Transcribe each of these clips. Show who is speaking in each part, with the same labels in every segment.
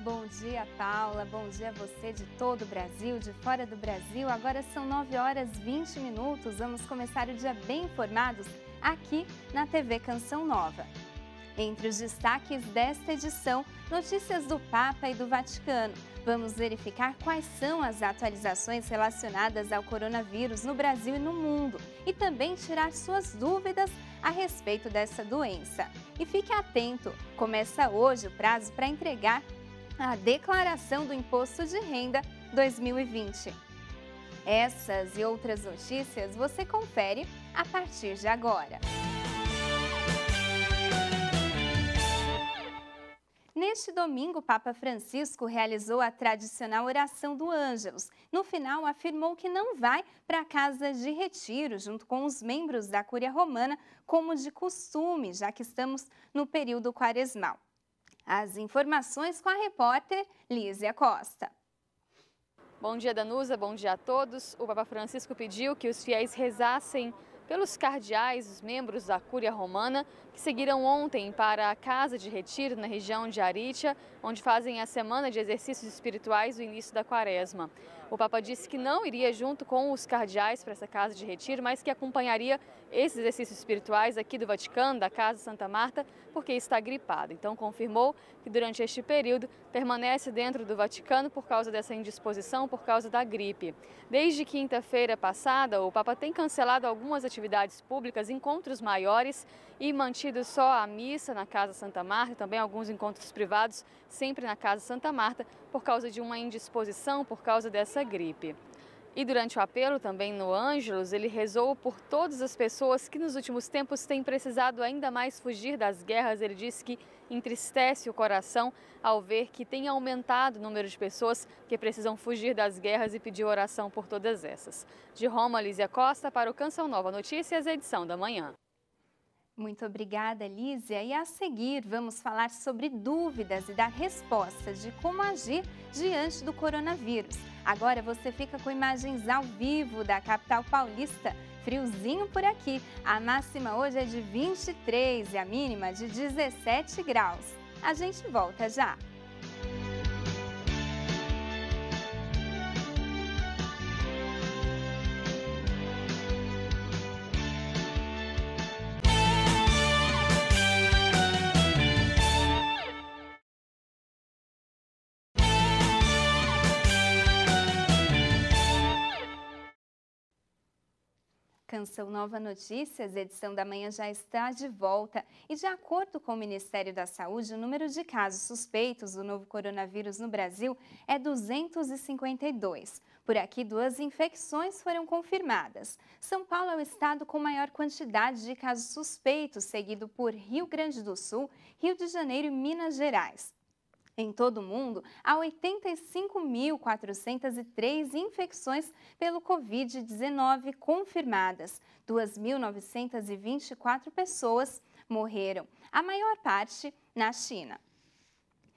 Speaker 1: Bom dia, Paula. Bom dia a você de todo o Brasil, de fora do Brasil. Agora são 9h20. Vamos começar o dia bem informados aqui na TV Canção Nova. Entre os destaques desta edição, notícias do Papa e do Vaticano. Vamos verificar quais são as atualizações relacionadas ao coronavírus no Brasil e no mundo e também tirar suas dúvidas a respeito dessa doença. E fique atento, começa hoje o prazo para entregar a declaração do Imposto de Renda 2020. Essas e outras notícias você confere a partir de agora. Neste domingo, o Papa Francisco realizou a tradicional oração do Ângelus. No final, afirmou que não vai para a casa de retiro junto com os membros da Cúria Romana, como de costume, já que estamos no período quaresmal. As informações com a repórter Lízia Costa.
Speaker 2: Bom dia, Danusa. Bom dia a todos. O Papa Francisco pediu que os fiéis rezassem pelos cardeais, os membros da Cúria Romana, que seguiram ontem para a Casa de Retiro, na região de Aritia, onde fazem a semana de exercícios espirituais do início da Quaresma. O Papa disse que não iria junto com os cardeais para essa Casa de Retiro, mas que acompanharia esses exercícios espirituais aqui do Vaticano, da Casa Santa Marta, porque está gripado. Então, confirmou que durante este período permanece dentro do Vaticano por causa dessa indisposição, por causa da gripe. Desde quinta-feira passada, o Papa tem cancelado algumas atividades públicas, encontros maiores e mantido só a missa na Casa Santa Marta, também alguns encontros privados, sempre na Casa Santa Marta, por causa de uma indisposição, por causa dessa gripe. E durante o apelo também no Ângelus, ele rezou por todas as pessoas que nos últimos tempos têm precisado ainda mais fugir das guerras. Ele disse que entristece o coração ao ver que tem aumentado o número de pessoas que precisam fugir das guerras e pediu oração por todas essas. De Roma, Lízia Costa para o Canção Nova Notícias, edição da manhã.
Speaker 1: Muito obrigada, Lízia. E a seguir, vamos falar sobre dúvidas e dar respostas de como agir diante do coronavírus. Agora você fica com imagens ao vivo da capital paulista. Friozinho por aqui. A máxima hoje é de 23 e a mínima de 17 graus. A gente volta já. Canção Nova Notícias, edição da manhã já está de volta e de acordo com o Ministério da Saúde, o número de casos suspeitos do novo coronavírus no Brasil é 252. Por aqui, 2 infecções foram confirmadas. São Paulo é o estado com maior quantidade de casos suspeitos, seguido por Rio Grande do Sul, Rio de Janeiro e Minas Gerais. Em todo o mundo, há 85.403 infecções pelo Covid-19 confirmadas. 2.924 pessoas morreram, a maior parte na China.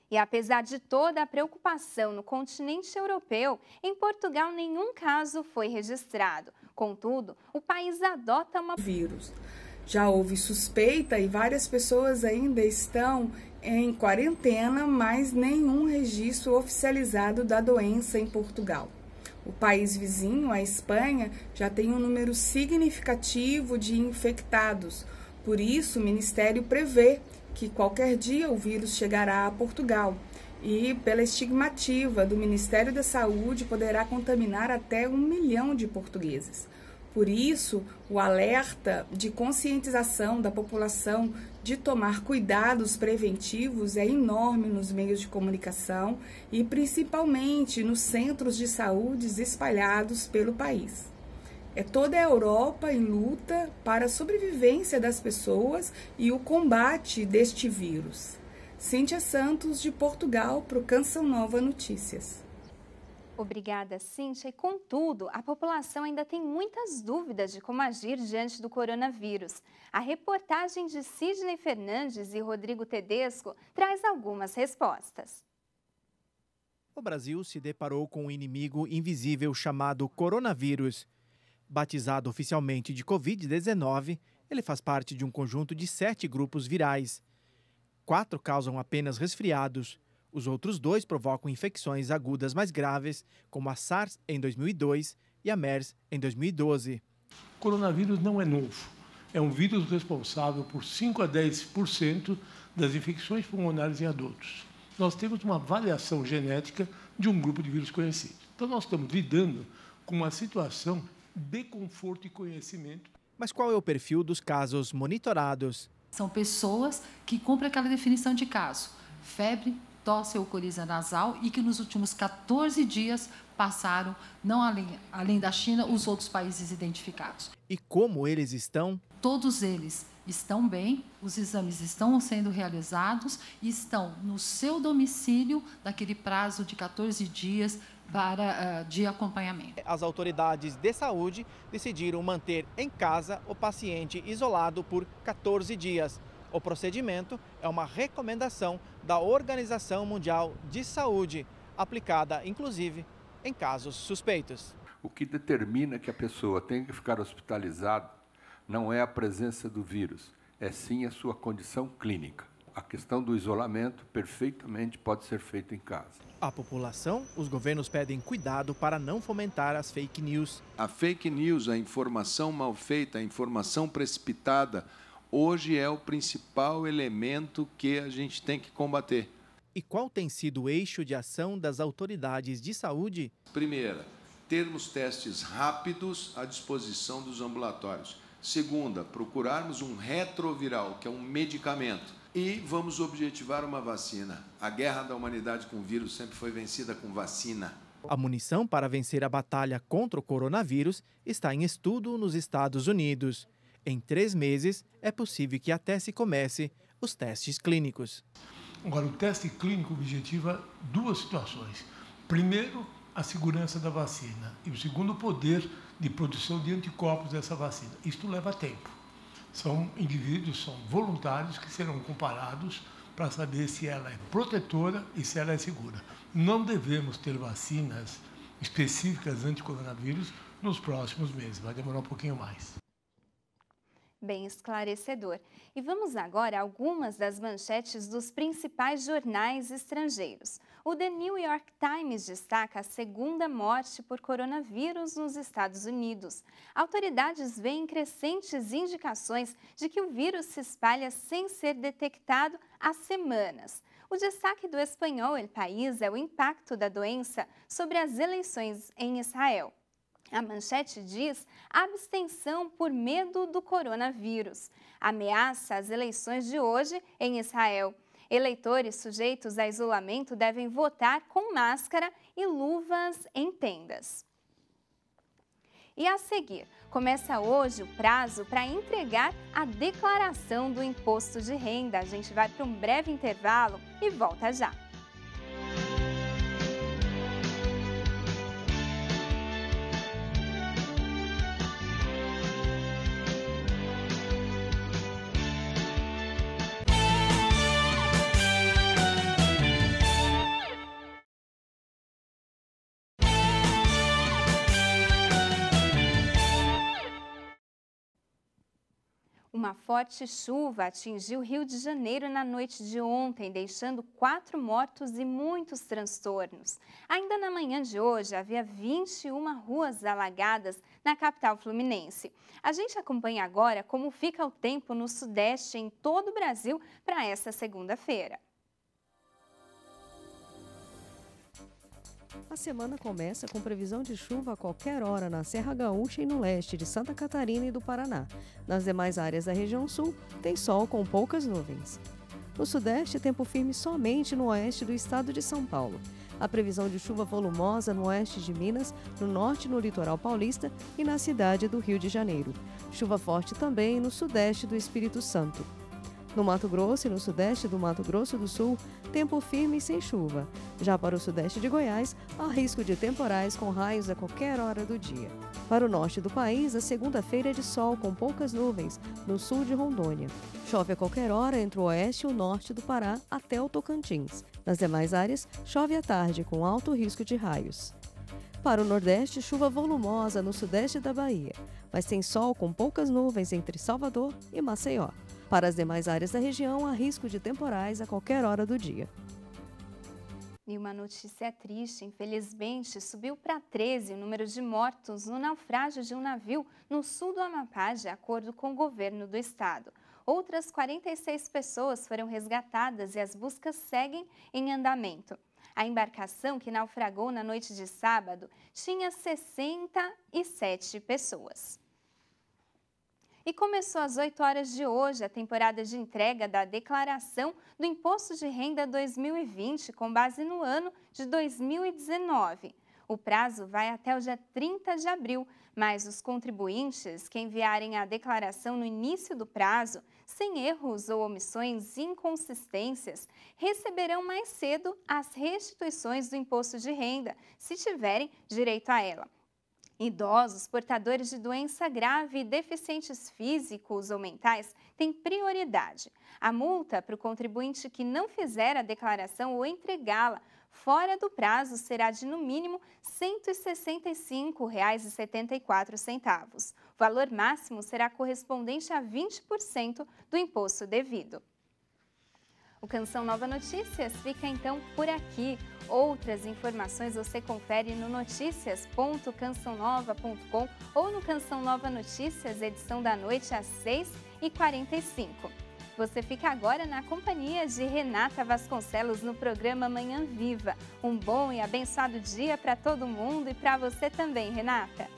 Speaker 1: E apesar de toda a preocupação no continente europeu, em Portugal nenhum caso foi registrado. Contudo, o país adota uma
Speaker 3: vírus. Já houve suspeita e várias pessoas ainda estão em quarentena, mas nenhum registro oficializado da doença em Portugal. O país vizinho, a Espanha, já tem um número significativo de infectados. Por isso, o Ministério prevê que qualquer dia o vírus chegará a Portugal e, pela estimativa do Ministério da Saúde, poderá contaminar até 1 milhão de portugueses. Por isso, o alerta de conscientização da população de tomar cuidados preventivos é enorme nos meios de comunicação e principalmente nos centros de saúde espalhados pelo país. É toda a Europa em luta para a sobrevivência das pessoas e o combate deste vírus. Cíntia Santos, de Portugal, para o Canção Nova Notícias.
Speaker 1: Obrigada, Cíntia. E, contudo, a população ainda tem muitas dúvidas de como agir diante do coronavírus. A reportagem de Sidney Fernandes e Rodrigo Tedesco traz algumas respostas.
Speaker 4: O Brasil se deparou com um inimigo invisível chamado coronavírus. Batizado oficialmente de Covid-19, ele faz parte de um conjunto de 7 grupos virais. 4 causam apenas resfriados. Os outros 2 provocam infecções agudas mais graves, como a SARS em 2002 e a MERS em 2012.
Speaker 5: O coronavírus não é novo. É um vírus responsável por 5 a 10% das infecções pulmonares em adultos. Nós temos uma variação genética de um grupo de vírus conhecido. Então, nós estamos lidando com uma situação de conforto e conhecimento.
Speaker 4: Mas qual é o perfil dos casos monitorados?
Speaker 6: São pessoas que cumprem aquela definição de caso: febre, tosse ou coriza nasal, e que nos últimos 14 dias passaram, não além da China, os outros países identificados.
Speaker 4: E como eles estão?
Speaker 6: Todos eles estão bem, os exames estão sendo realizados e estão no seu domicílio naquele prazo de 14 dias de acompanhamento.
Speaker 4: As autoridades de saúde decidiram manter em casa o paciente isolado por 14 dias. O procedimento é uma recomendação da Organização Mundial de Saúde, aplicada, inclusive, em casos suspeitos.
Speaker 7: O que determina que a pessoa tenha que ficar hospitalizada não é a presença do vírus, é sim a sua condição clínica. A questão do isolamento perfeitamente pode ser feita em casa.
Speaker 4: A população, os governos pedem cuidado para não fomentar as fake news.
Speaker 8: A fake news, a informação mal feita, a informação precipitada, hoje é o principal elemento que a gente tem que combater.
Speaker 4: E qual tem sido o eixo de ação das autoridades de saúde?
Speaker 8: Primeira, termos testes rápidos à disposição dos ambulatórios. Segunda, procurarmos um retroviral, que é um medicamento. E vamos objetivar uma vacina. A guerra da humanidade com o vírus sempre foi vencida com vacina.
Speaker 4: A munição para vencer a batalha contra o coronavírus está em estudo nos Estados Unidos. Em 3 meses, é possível que até se comece os testes clínicos.
Speaker 5: Agora, o teste clínico objetiva 2 situações. Primeiro, a segurança da vacina. E o segundo, o poder de produção de anticorpos dessa vacina. Isto leva tempo. São indivíduos, são voluntários que serão comparados para saber se ela é protetora e se ela é segura. Não devemos ter vacinas específicas anti-coronavírus nos próximos meses. Vai demorar um pouquinho mais.
Speaker 1: Bem esclarecedor. E vamos agora a algumas das manchetes dos principais jornais estrangeiros. O The New York Times destaca a 2ª morte por coronavírus nos Estados Unidos. Autoridades veem crescentes indicações de que o vírus se espalha sem ser detectado há semanas. O destaque do espanhol El País é o impacto da doença sobre as eleições em Israel. A manchete diz: abstenção por medo do coronavírus. Ameaça as eleições de hoje em Israel. Eleitores sujeitos a isolamento devem votar com máscara e luvas em tendas. E a seguir, começa hoje o prazo para entregar a declaração do imposto de renda. A gente vai para um breve intervalo e volta já. Uma forte chuva atingiu o Rio de Janeiro na noite de ontem, deixando 4 mortos e muitos transtornos. Ainda na manhã de hoje, havia 21 ruas alagadas na capital fluminense. A gente acompanha agora como fica o tempo no Sudeste em todo o Brasil para esta segunda-feira.
Speaker 9: A semana começa com previsão de chuva a qualquer hora na Serra Gaúcha e no leste de Santa Catarina e do Paraná. Nas demais áreas da região sul, tem sol com poucas nuvens. No sudeste, tempo firme somente no oeste do estado de São Paulo. A previsão de chuva volumosa no oeste de Minas, no norte e no litoral paulista e na cidade do Rio de Janeiro. Chuva forte também no sudeste do Espírito Santo. No Mato Grosso e no sudeste do Mato Grosso do Sul, tempo firme e sem chuva. Já para o sudeste de Goiás, há risco de temporais com raios a qualquer hora do dia. Para o norte do país, a segunda-feira é de sol com poucas nuvens, no sul de Rondônia. Chove a qualquer hora entre o oeste e o norte do Pará até o Tocantins. Nas demais áreas, chove à tarde com alto risco de raios. Para o nordeste, chuva volumosa no sudeste da Bahia, mas tem sol com poucas nuvens entre Salvador e Maceió. Para as demais áreas da região, há risco de temporais a qualquer hora do dia.
Speaker 1: E uma notícia triste, infelizmente, subiu para 13 o número de mortos no naufrágio de um navio no sul do Amapá, de acordo com o governo do estado. Outras 46 pessoas foram resgatadas e as buscas seguem em andamento. A embarcação, que naufragou na noite de sábado, tinha 67 pessoas. E começou às 8 horas de hoje a temporada de entrega da declaração do Imposto de Renda 2020, com base no ano de 2019. O prazo vai até o dia 30 de abril, mas os contribuintes que enviarem a declaração no início do prazo, sem erros ou omissões inconsistências, receberão mais cedo as restituições do imposto de renda, se tiverem direito a ela. Idosos, portadores de doença grave e deficientes físicos ou mentais têm prioridade. A multa para o contribuinte que não fizer a declaração ou entregá-la fora do prazo será de, no mínimo, R$ 165,74. O valor máximo será correspondente a 20% do imposto devido. O Canção Nova Notícias fica então por aqui. Outras informações você confere no noticias.cançãonova.com ou no Canção Nova Notícias, edição da noite às 6h45. Você fica agora na companhia de Renata Vasconcelos no programa Manhã Viva. Um bom e abençoado dia para todo mundo e para você também, Renata.